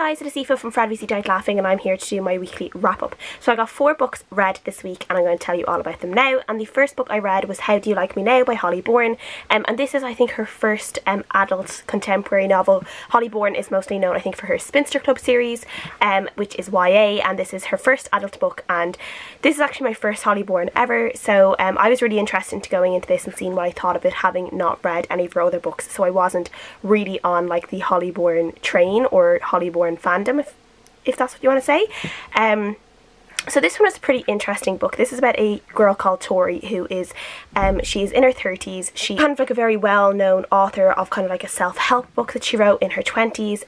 guys, it is Aoife from Fred VC Died Laughing, and I'm here to do my weekly wrap up. So I got 4 books read this week and I'm going to tell you all about them now. And the first book I read was How Do You Like Me Now by Holly Bourne, and this is I think her first adult contemporary novel. Holly Bourne is mostly known I think for her Spinster Club series, which is YA, and this is her first adult book, and this is actually my first Holly Bourne ever, so I was really interested into going into this and seeing what I thought of it, having not read any of her other books, so I wasn't really on like the Holly Bourne train or Holly Bourne fandom, if that's what you want to say. So this one is a pretty interesting book. This is about a girl called Tori who is, she's in her 30s. She's kind of like a very well-known author of kind of like a self-help book that she wrote in her 20s.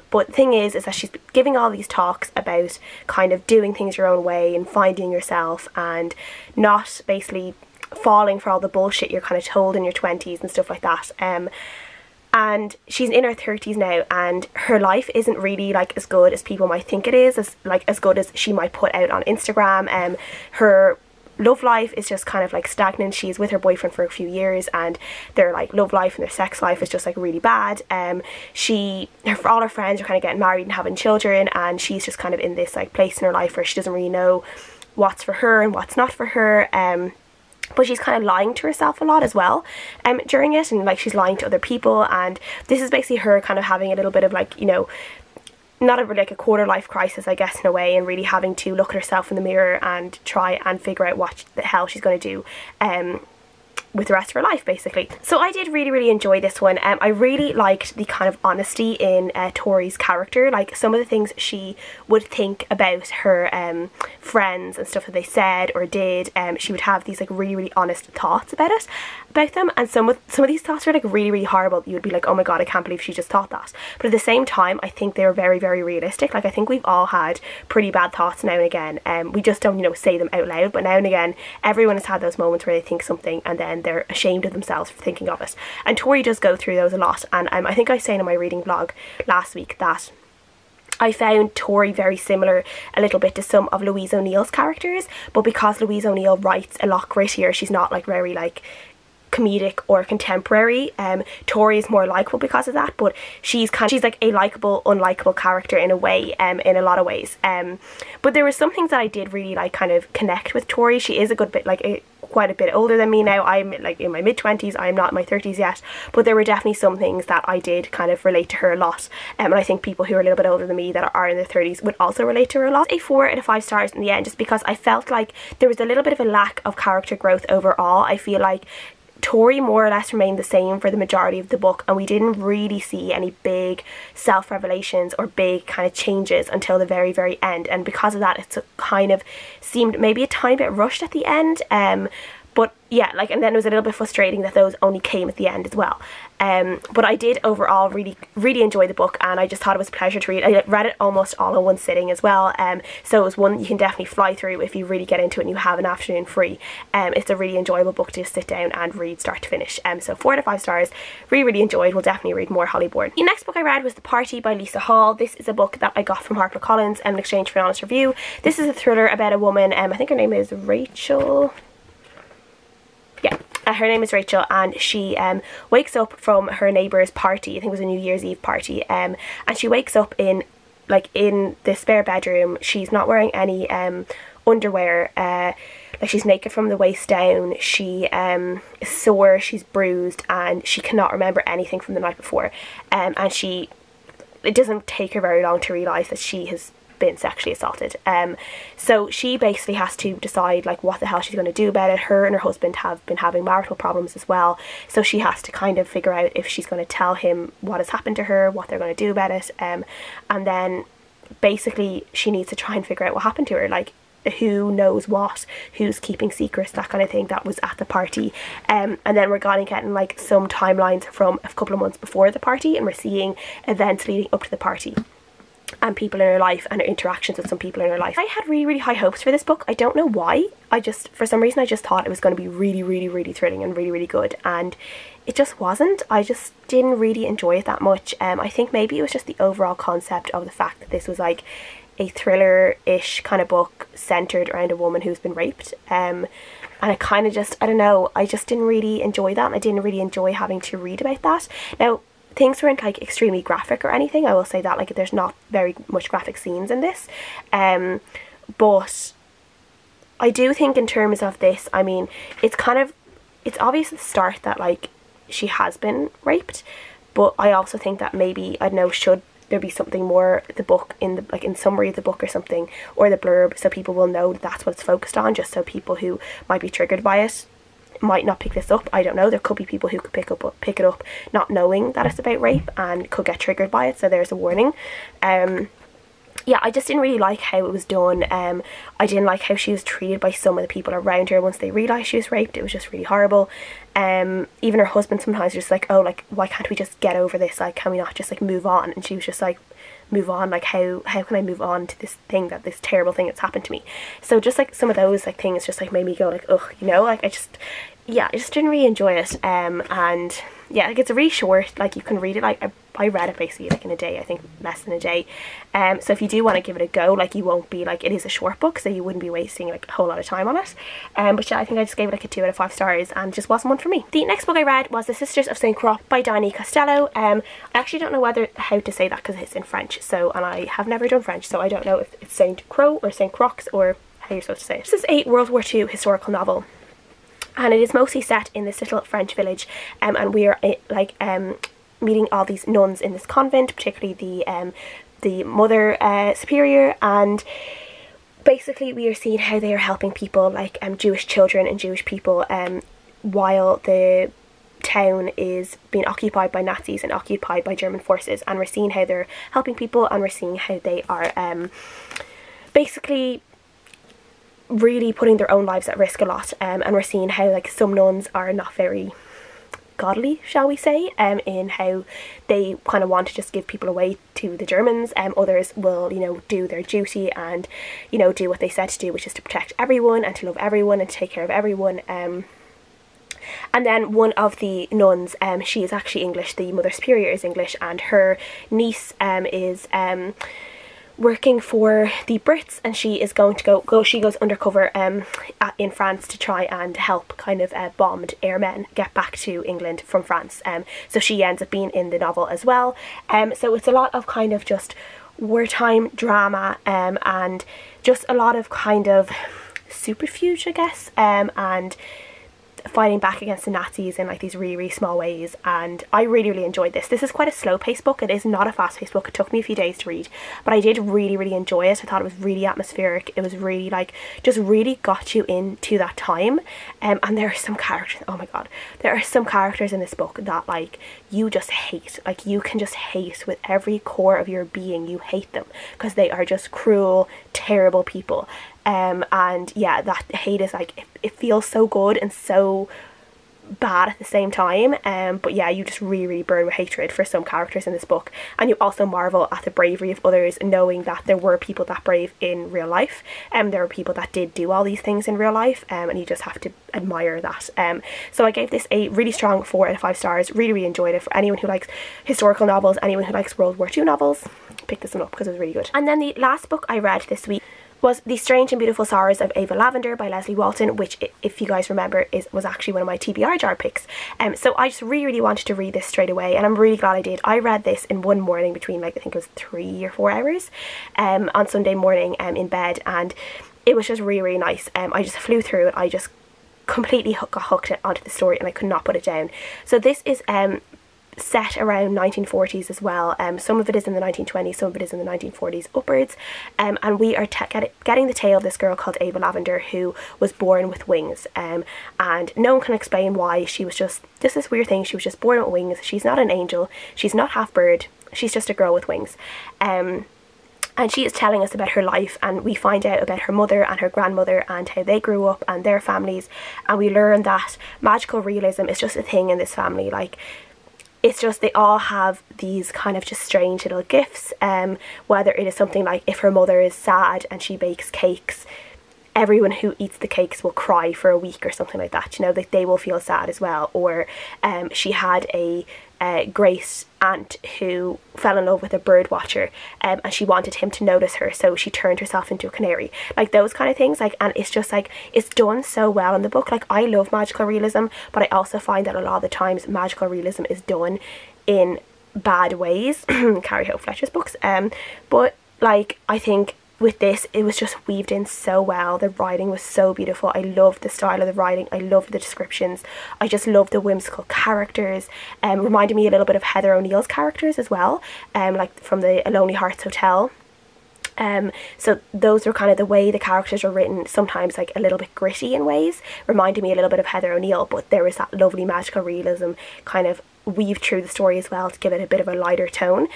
But the thing is that she's giving all these talks about kind of doing things your own way and finding yourself and not basically falling for all the bullshit you're kind of told in your 20s and stuff like that. And she's in her 30s now, and her life isn't really like as good as people might think it is, as good as she might put out on Instagram. Her love life is just kind of like stagnant. She's with her boyfriend for a few years, and their like love life and their sex life is just like really bad. All her friends are kind of getting married and having children, and she's just kind of in this like place in her life where she doesn't really know what's for her and what's not for her. But she's kind of lying to herself a lot as well during it, and like she's lying to other people, and this is basically her kind of having a little bit of like, you know, not a, like a quarter life crisis I guess in a way, and really having to look at herself in the mirror and try and figure out what the hell she's going to do with the rest of her life basically. So I did really enjoy this one. I really liked the kind of honesty in Tori's character, like some of the things she would think about her friends and stuff that they said or did. She would have these like really honest thoughts about them, and some of these thoughts were like really horrible. You would be like, oh my god, I can't believe she just thought that. But at the same time I think they were very realistic. Like I think we've all had pretty bad thoughts now and again, we just don't, you know, say them out loud, but now and again everyone has had those moments where they think something and then they're ashamed of themselves for thinking of it, and Tori does go through those a lot. And I think I was saying in my reading vlog last week that I found Tori very similar a little bit to some of Louise O'Neill's characters, but because Louise O'Neill writes a lot grittier, she's not like very like comedic or contemporary. Tori is more likeable because of that, but she's like a likeable unlikable character in a way, in a lot of ways. But there were some things that I did really like kind of connect with Tori. She is a good bit like quite a bit older than me now. I'm like in my mid-20s, I'm not in my 30s yet, but there were definitely some things that I did kind of relate to her a lot, and I think people who are a little bit older than me that are in their 30s would also relate to her a lot. A 4 out of 5 stars in the end, just because I felt like there was a little bit of a lack of character growth overall. I feel like Tori more or less remained the same for the majority of the book, and we didn't really see any big self-revelations or big kind of changes until the very end, and because of that it's kind of seemed maybe a tiny bit rushed at the end. But yeah, like, and then it was a little bit frustrating that those only came at the end as well. But I did overall really enjoy the book, and I just thought it was a pleasure to read. I read it almost all in one sitting as well, so it was one you can definitely fly through if you really get into it and you have an afternoon free. It's a really enjoyable book to just sit down and read start to finish. So 4 out of 5 stars, really enjoyed. We'll definitely read more Holly Bourne. The next book I read was The Party by Lisa Hall. This is a book that I got from HarperCollins in exchange for an honest review. This is a thriller about a woman, I think her name is Rachel. Yeah, her name is Rachel, and she wakes up from her neighbour's party. I think it was a New Year's Eve party, and she wakes up in the spare bedroom. She's not wearing any underwear, like she's naked from the waist down. She is sore, she's bruised, and she cannot remember anything from the night before, and it doesn't take her very long to realise that she has been sexually assaulted. So she basically has to decide like what the hell she's going to do about it. Her and her husband have been having marital problems as well, so she has to kind of figure out if she's going to tell him what has happened to her, what they're going to do about it, and then basically she needs to try and figure out what happened to her, like who knows what, who's keeping secrets, that kind of thing, that was at the party. And then we're getting like some timelines from a couple of months before the party, and we're seeing events leading up to the party and people in her life and her interactions with some people in her life. I had really high hopes for this book. I don't know why. For some reason I just thought it was going to be really thrilling and really good, and it just wasn't. I just didn't really enjoy it that much. I think maybe it was just the overall concept of the fact that this was like a thriller-ish kind of book centered around a woman who's been raped, and I kind of just, I don't know, I just didn't really enjoy that, and I didn't really enjoy having to read about that. Now things weren't like extremely graphic or anything. I will say that, like, there's not very much graphic scenes in this, but I do think in terms of this, I mean, it's obvious at the start that like she has been raped, but I also think that maybe, I don't know, should there be something more the book in the, like, in summary of the book or something, or the blurb, so people will know that's what it's focused on, just so people who might be triggered by it might not pick this up. I don't know, there could be people who could pick it up not knowing that it's about rape and could get triggered by it, so there's a warning. Yeah, I just didn't really like how it was done. I didn't like how she was treated by some of the people around her once they realised she was raped. It was just really horrible. Even her husband sometimes was just like, oh, like, why can't we just get over this? Like, can we not just like move on? And she was just like, move on? Like, how can I move on to this terrible thing that's happened to me? So just like some of those like things just like made me go like, ugh, you know, like I just didn't really enjoy it. And yeah, like, it's a really short, like, you can read it, like, I read it basically like in a day, I think less than a day. So if you do want to give it a go, like, you won't be like, it is a short book, so you wouldn't be wasting like a whole lot of time on it. But yeah, I think I just gave it like a 2 out of 5 stars, and it just wasn't one for me. The next book I read was The Sisters of St. Croix by Dani Costello. I actually don't know how to say that because it's in French, so, and I have never done French, so I don't know if it's St. Croix or St. Croix or how you're supposed to say it. This is a World War II historical novel, and it is mostly set in this little French village, and we are like meeting all these nuns in this convent, particularly the mother superior, and basically we are seeing how they are helping people like Jewish children and Jewish people while the town is being occupied by Nazis and occupied by German forces, and we're seeing how they're helping people, and we're seeing how they are basically really putting their own lives at risk a lot, and we're seeing how like some nuns are not very godly, shall we say, in how they kind of want to just give people away to the Germans. Others will, you know, do their duty and, you know, do what they said to do, which is to protect everyone and to love everyone and to take care of everyone. And then one of the nuns, she is actually English, the Mother Superior is English, and her niece is working for the Brits, and she is going to she goes undercover in France to try and help kind of bombed airmen get back to England from France. So she ends up being in the novel as well. So it's a lot of kind of just wartime drama, and just a lot of kind of subterfuge, I guess, and fighting back against the Nazis in like these really, really small ways. And I really, really enjoyed this. This is quite a slow-paced book. It is not a fast-paced book. It took me a few days to read, but I did really, really enjoy it. I thought it was really atmospheric. It was really like, just really got you into that time. And there are some characters, oh my god, there are some characters in this book that like you just hate. Like, you can just hate with every core of your being. You hate them because they are just cruel, terrible people. And yeah, that hate is like, it feels so good and so bad at the same time, but yeah, you just really, really burn with hatred for some characters in this book, and you also marvel at the bravery of others, knowing that there were people that brave in real life, and there were people that did do all these things in real life, and you just have to admire that. So I gave this a really strong 4 out of 5 stars. Really, really enjoyed it. For anyone who likes historical novels, anyone who likes World War II novels, pick this one up because it was really good. And then the last book I read this week was The Strange and Beautiful Sorrows of Ava Lavender by Lesley Walton, which, if you guys remember, was actually one of my TBR jar picks. So I just really, really wanted to read this straight away, and I'm really glad I did. I read this in one morning between, like, I think it was 3 or 4 hours on Sunday morning in bed, and it was just really, really nice. I just flew through it. I just completely got hooked onto the story, and I could not put it down. So this is set around 1940s as well. Some of it is in the 1920s, some of it is in the 1940s upwards, and we are getting the tale of this girl called Ava Lavender, who was born with wings, and no one can explain why. She was just this weird thing. She was just born with wings. She's not an angel, she's not half bird, she's just a girl with wings. And she is telling us about her life, and we find out about her mother and her grandmother and how they grew up and their families, and we learn that magical realism is just a thing in this family. Like, it's just, they all have these kind of just strange little gifts, whether it is something like, if her mother is sad and she bakes cakes, everyone who eats the cakes will cry for a week or something like that, you know, that they will feel sad as well. Or she had a great aunt who fell in love with a bird watcher, and she wanted him to notice her, so she turned herself into a canary. Like, those kind of things. Like, and it's just like, it's done so well in the book. Like, I love magical realism, but I also find that a lot of the times magical realism is done in bad ways, Carrie Hope Fletcher's books, but like I think with this it was just weaved in so well. The writing was so beautiful. I loved the style of the writing, I loved the descriptions, I just loved the whimsical characters. Reminded me a little bit of Heather O'Neill's characters as well, like from the A Lonely Hearts Hotel. So those were kind of the way the characters were written, sometimes like a little bit gritty in ways, reminded me a little bit of Heather O'Neill, but there was that lovely magical realism kind of weaved through the story as well to give it a bit of a lighter tone.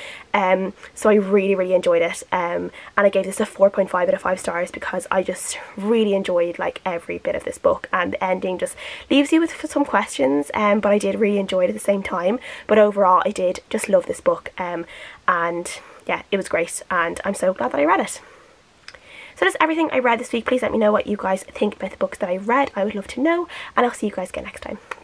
So I really enjoyed it, and I gave this a 4.5 out of 5 stars because I just really enjoyed like every bit of this book, and the ending just leaves you with some questions, but I did really enjoy it at the same time. But overall I did just love this book, and yeah, it was great, and I'm so glad that I read it. So that's everything I read this week. Please let me know what you guys think about the books that I read. I would love to know, and I'll see you guys again next time. Bye.